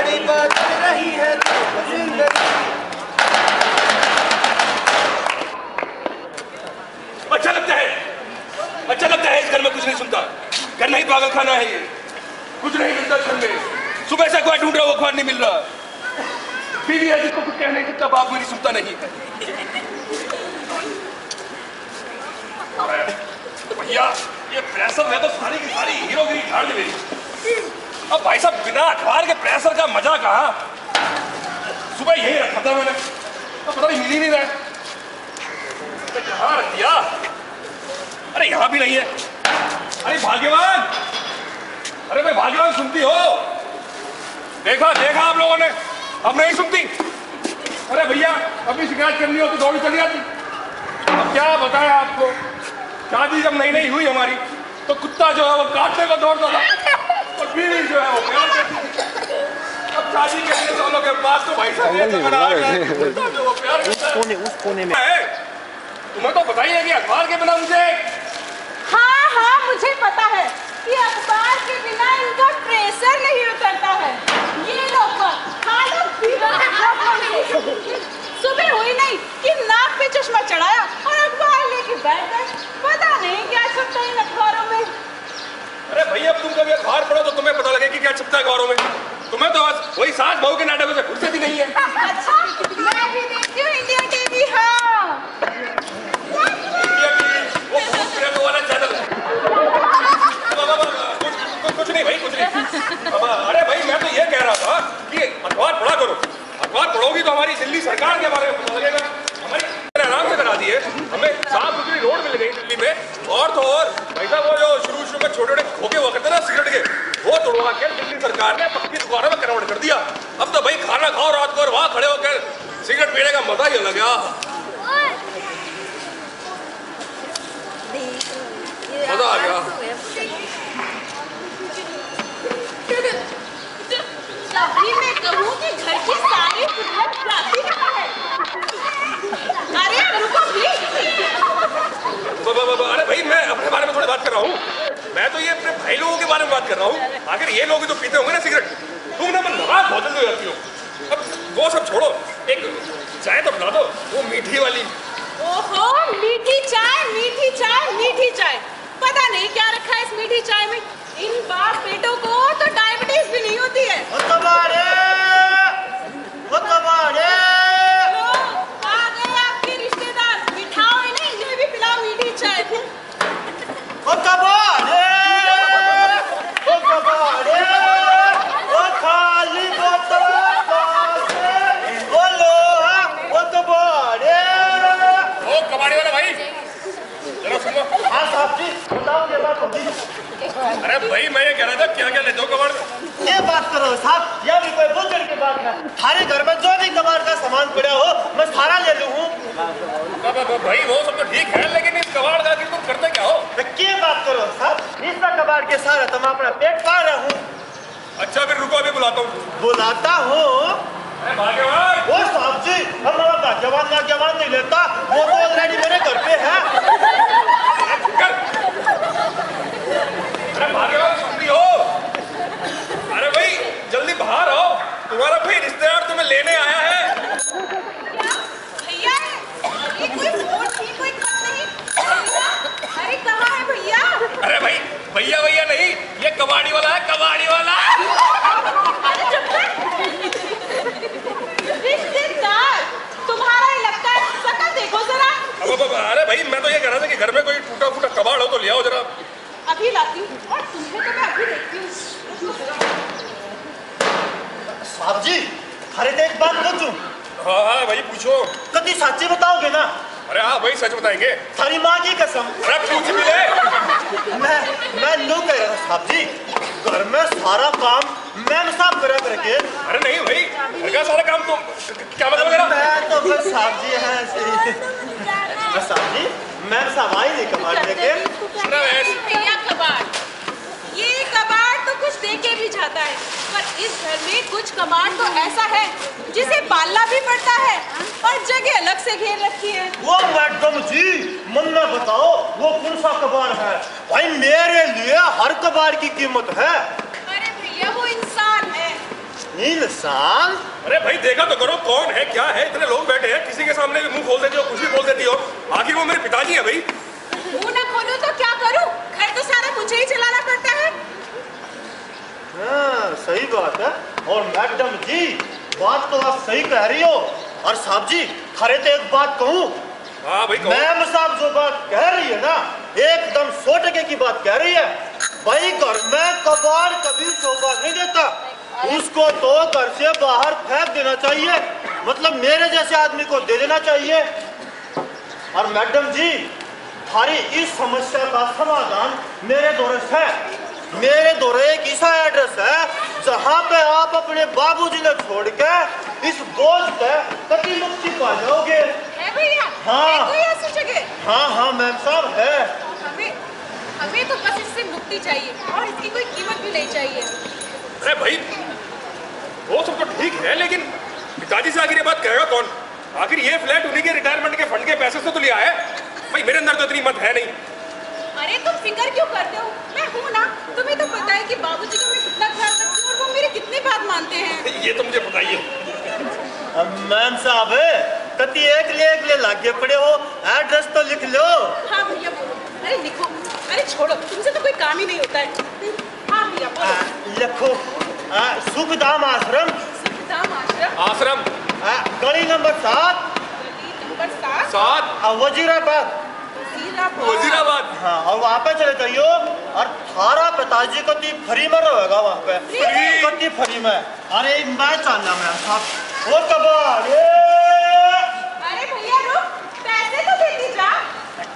गाड़ी बदल रही है जिंदगी। अच्छा लगता है इस घर में कुछ नहीं सुनता। घर नहीं पागल खाना है ये, कुछ नहीं मिलता घर में। सुबह से अखबार ढूंढ रहा हूँ, अखबार नहीं मिल रहा। बीवी है जिसको कुछ कह नहीं सकता, बाप मेरी सुनता नहीं है। भैया ये प्रेशर है तो सारी की सारी हीरोगिरी झाड़ दे मेरी। अब भाई साहब बिना अखबार के प्रेशर का मजा कहाँ। सुबह यही रखा था मैंने, तो पता नहीं मिल ही नहीं रहा। कहाँ रख दिया? अरे यहाँ भी नहीं है। अरे भाग्यवान, अरे भाई भाग्यवान सुनती हो? देखा आप लोगों ने, अब नहीं सुनती। अरे भैया अभी शिकायत करनी हो तो दौड़ी चली जाती। अब क्या बताया आपको, शादी जब नई हुई हमारी तो कुत्ता जो है वो काटने को दौड़ता था और बीवी जो है वो प्यार करती थी। अब शादी के लिए दोनों के पास तो भाई साहब ये तो बना है जो वो प्यार करता है। उस कोने में तुम्हें तो बताइए कि अखबार के बिना मुझे। हाँ मुझे पता है कि अखबार के बिना इनका प्रेशर नहीं उतरता है। ये लोग सुबह हुई नहीं कि नाक पे चश्मा चढ़ाया और अखबार लेके बैठ गए। पता नहीं क्या छपता है इन अखबारों में। अरे भैया अब तुम कभी अखबार पढ़ो तो तुम्हें पता लगे कि क्या छपता है अखबारों में। तुम्हें तो बस वही सास बहू के नाटकों से फुर्सत ही नहीं है। अच्छा मैं भी देखती हूँ इंडिया टीवी। हाँ इंडिया टीवी वो भूत वाला चैनल है। कुछ नहीं भाई, कुछ नहीं। अरे भाई मैं तो ये कह रहा था कि अखबार पढ़ा करो। अखबार पढ़ोगी तो हमारी दिल्ली सरकार के बारे में पता लगेगा। हमारी आराम से करा दी है, हमें साफ सुथरी रोड मिल गई दिल्ली में। और तो और भाई साहब वो जो शुरू में छोटे खोखे हुआ करते ना सिगरेट के, वो तोड़वा के दिल्ली सरकार ने पक्की दुकानों में कन्वर्ट कर दिया। अब तो भाई खाना खाओ रात को और वहां खड़े होकर सिगरेट पीने का मजा ही अलग है। मजा आ गया। तभी मैं कहूँ कि घर की सारी जाती कहाँ है? अरे रुको प्लीज। अरे भाई मैं अपने बारे में थोड़ी बात कर रहा हूँ। मैं तो ये अपने भाई लोगों के बारे में बात कर रहा हूँ। आखिर ये लोग जो पीते होंगे ना सिगरेट, तुम ना नाराज बहुत जल्दी हो जाती हो। अब वो सब छोड़ो, एक चाय तो बना दो, वो मीठी वाली। ओहो मीठी चाय। पता नहीं क्या रखा है इस मीठी चाय में। इन बाप बेटों को तो डायबिटीज भी नहीं होती है। आ गए आपके रिश्तेदार, बिठाओ इन्हें, इन्हें भी पिलाओ मीठी चाय। कबाड़ी वाला भाई जरा सुनो। हाँ साहब जी बताओ क्या बात होगी। अरे भाई मैं ये कह रहा था क्या ले दो कबाड़ में। ये बात करो साहब, यह भी कोई बुजुर्ग की बात है। थारे घर में जो भी कबाड़ का सामान पड़ा हो मैं सारा ले लूँ। भाई वो सब तो ठीक है, लेकिन इस कबाड़ का तुम करते क्या हो? क्या बात करो साहब, इस कबाड़ के सारे तुम अपना पेट पाल रहा हूँ। अच्छा फिर रुको अभी बुलाता हूँ। बुलाता हूँ। भाग्यवान वो साहब जी हमारा भाग्यवान नहीं लेता, वो तो ऑलरेडी मेरे घर पे है। अरे भाग्यवान सुनती हो? अरे भाई जल्दी बाहर आओ, तुम्हारा भाई रिश्तेदार तुम्हें लेने आया है। भैया ये कोई फोन की कोई खत नहीं। अरे कहाँ है भैया? अरे भाई भैया नहीं, ये कबाड़ी वाला है, कबाड़ी वाला। अरे चुप कर। रिश्तेदार तुम्हारा ही लगता है, शक्ल देखो जरा। अरे भाई मैं तो ये कह रहा था कि घर में कोई टूटा फूटा कबाड़ हो तो ले आओ जरा। अभी लाती हूँ, और तुम्हें तो मैं अभी देखती हूँ। साहब जी अरे तो एक बात पूछूं। हाँ भाई पूछो। कभी सच्ची बताओगे ना? अरे हाँ भाई सच बताएंगे। सारी माँ की कसम। अरे पूछ भी ले। मैं नो कह रहा साहब जी, घर में सारा काम मैं साफ करा करके। अरे नहीं भाई घर का सारा काम तुम क्या मतलब मेरा? मैं तो बस साहब जी हैं साहब जी, मैं सवाई नहीं कबाड़ लेके। भैया कबाड़, ये कबाड़ तो कुछ दे के भी जाता है, पर इस घर में कुछ कबाड़ तो ऐसा है जिसे पालना भी पड़ता है और जगह अलग से घेर रखी है। वो मैडम जी मन्ना बताओ वो कौन सा कबाड़ है? भाई मेरे लिए हर कबाड़ की कीमत है। अरे भैया वो इंसान है। नहीं इंसान। अरे भाई देखा तो करो कौन है क्या है, इतने लोग बैठे हैं, किसी के सामने भी मुंह खोल देती हो, कुछ भी बोल देती हो। आखिर वो मेरे पिताजी है भाई। मुंह ना खोलूं तो क्या करूं, घर तो सारा मुझे ही चलाना पड़ता है। हाँ, सही बात है। और मैडम जी बात तो आप सही कह रही हो। और साहब जी खरे तो एक बात कहूँ। हाँ भाई मैम साहब जो बात कह रही है ना एकदम 100% की बात कह रही है। भाई घर में कबाड़ कभी शोभा नहीं देता, उसको तो घर से बाहर फेंक देना चाहिए, मतलब मेरे जैसे आदमी को दे देना चाहिए। और मैडम जी हमारी इस समस्या का समाधान मेरे दौरे है। मेरे दौरे एक ऐसा एड्रेस है जहाँ पे आप अपने बाबूजी को छोड़ के इस बोझ पे कभी मुक्ति पा जाओगे। है भैया? हाँ। है कोई ऐसी जगह? हाँ मैम साहब है। हमें तो बस इससे मुक्ति चाहिए और इसकी कोई कीमत भी नहीं चाहिए। अरे भाई वो सब तो ठीक है, लेकिन पिताजी से आखिर ये बात कहेगा कौन? आखिर ये फ्लैट उन्हीं के रिटायरमेंट के फंड के पैसे से तो लिया है भाई, मेरे अंदर तो इतनी हिम्मत है नहीं। अरे तुम फिक्र क्यों करते हो, मैं हूँ ना। तुम्हें तो पता है कि बाबूजी को मैं कितना ख्याल रखती हूँ और वो मेरी कितनी बात मानते हैं। ये तो मुझे बताइए। मैम साहब कति एक ले लागे पड़े हो, एड्रेस तो लिख लो। हाँ भैया बोलो। अरे लिखो। अरे छोड़ो, तुमसे तो कोई काम ही नहीं होता है। हाँ भैया बोलो। लिखो सुखधाम आश्रम। सुखधाम आश्रम। आश्रम गली नंबर 7। गली नंबर 7। वजीराबाद। वजीराबाद। हाँ, और वहाँ पे चले जाइयो और थारा पिताजी को ती फ्री में रहेगा वहाँ पे। कति फ्री में। अरे मैं चलना मैम साहब। वो कबाड़ अरे भैया रुक, पैसे तो दे दी जा।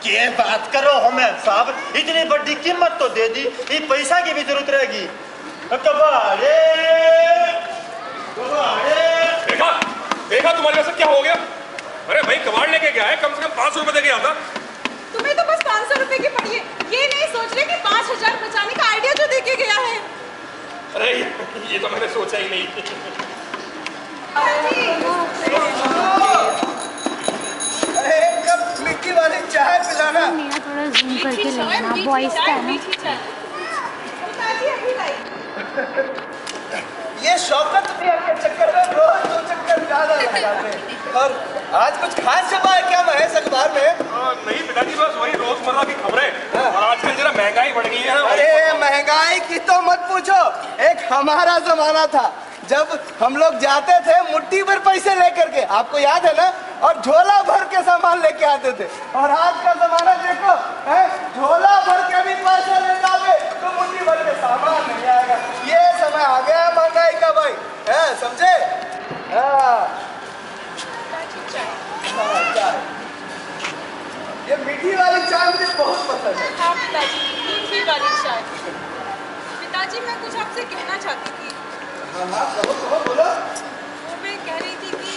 क्या बात करो हो मैम साहब, इतनी बड़ी कीमत तो दे दी, ये पैसा की भी जरूरत रहेगी। कबाड़े देखा देखा तुम्हारे वैसे क्या हो गया? अरे भाई कबाड़ लेके गया है, कम से कम 500 रुपए दे के आता। तुम्हें तो बस 500 रुपए की पड़ी है, ये नहीं सोच रहे कि 5000 बचाने का आइडिया जो देके गया है। अरे ये तो मैंने सोचा ही नहीं। अरे एक कप मिट्टी वाली चाय पिलाना। थोड़ा जूम करके लेना, वॉइस का है ना। ये शौकत भैया के चक्कर में रोज 2 चक्कर ज्यादा लगाते हैं। और आज कुछ खास छपा है क्या महेश अखबार में? नहीं पिताजी, बस वही रोजमर्रा की खबरें। और आजकल जरा महंगाई बढ़ गई है। अरे महंगाई की तो मत पूछो, एक हमारा जमाना था जब हम लोग जाते थे मुट्ठी भर पैसे लेकर के, आपको याद है ना, और झोला भर के सामान लेके आते थे। और आज का जमाना देखो है, झोला भर के भी पैसे ले जाओगे तो मुट्ठी भर के सामान नहीं आएगा। ये समय आ गया महंगाई का भाई, है समझे? ये मीठी वाली चाय मुझे बहुत पसंद है। हाँ पिताजी, मीठी वाली चाय। पिताजी मैं कुछ आपसे कहना चाहती थी। हाँ कहो बोलो। वो मैं कह रही थी कि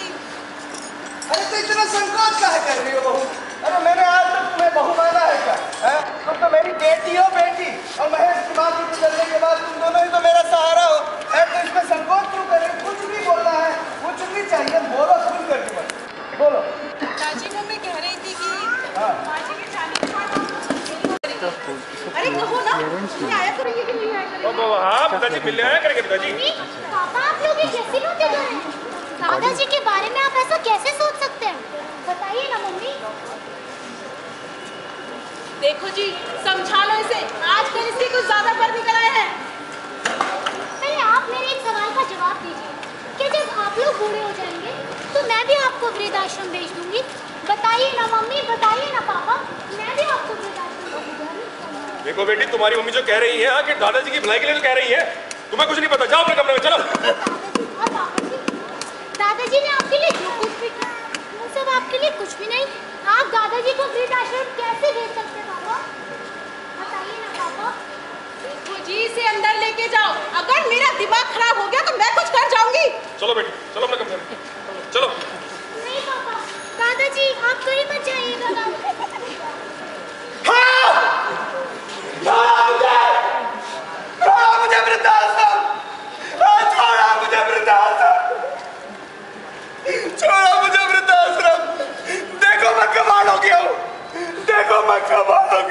अरे तो इतना संकोच काहे कर रही हो बहू? अरे मैंने आज तक तुम्हें बहू माना है क्या? है? तुम तो मेरी बेटी हो बेटी, और महेश की बात गुजरने के बाद तुम दोनों ही तो मेरा सहारा हो। तो इसमें संकोच क्यों कर रहे हो? कुछ भी बोलना है, कुछ भी चाहिए बोलो, खुल करके बोलो। पिताजी वो मैं कह रही थी कि माजी के जाने के बाद अरे कहो ना, ये आया करेंगे कि नहीं आया करेंगे? हाँ पिताजी मिलने आया करेंगे। पिताजी पापा आप लोग ये कैसी बातें कर रहे हैं? दादाजी के बारे में आप ऐसा कैसे सोच सकते हैं? बताइए ना मम्मी। देखो जी समझा लो इसे, आजकल इसके कुछ ज्यादा पर निकल आए हैं। पहले आप मेरे एक सवाल का जवाब दीजिए कि जब आप लोग बूढ़े हो जाएंगे तो मैं भी आपको वृद्धाश्रम भेज दूंगी। बताइए ना मम्मी, बताइए ना पापा, मैं भी आपको वृद्धाश्रम भेज दूंगी। देखो बेटी, तुम्हारी मम्मी जो कह रही है कि दादाजी की भलाई के लिए तो कह रही है, तुम्हें कुछ नहीं पता। जाओ अपने कमरे में चलो। दादाजी ने आपके लिए जो कुछ भी किया वो सब आपके लिए कुछ भी नहीं। आप दादाजी को वृद्धाश्रम कैसे भेज सकते हैं पापा? बताइए ना पापा। देखो जी इसे अंदर लेके जाओ, अगर मेरा दिमाग खराब हो गया तो मैं कुछ कर जाऊंगी। चलो बेटी, चलो अपने कमरे में चलो। नहीं पापा, दादाजी आप कहीं मत जाइएगा ना। छोड़ा मुझे वृद्धाश्रम, छोड़ा मुझे वृद्धाश्रम, छोड़ा मुझे वृद्धाश्रम। देखो मैं कबाड़ हो गया हूँ, देखो मैं कबाड़ हो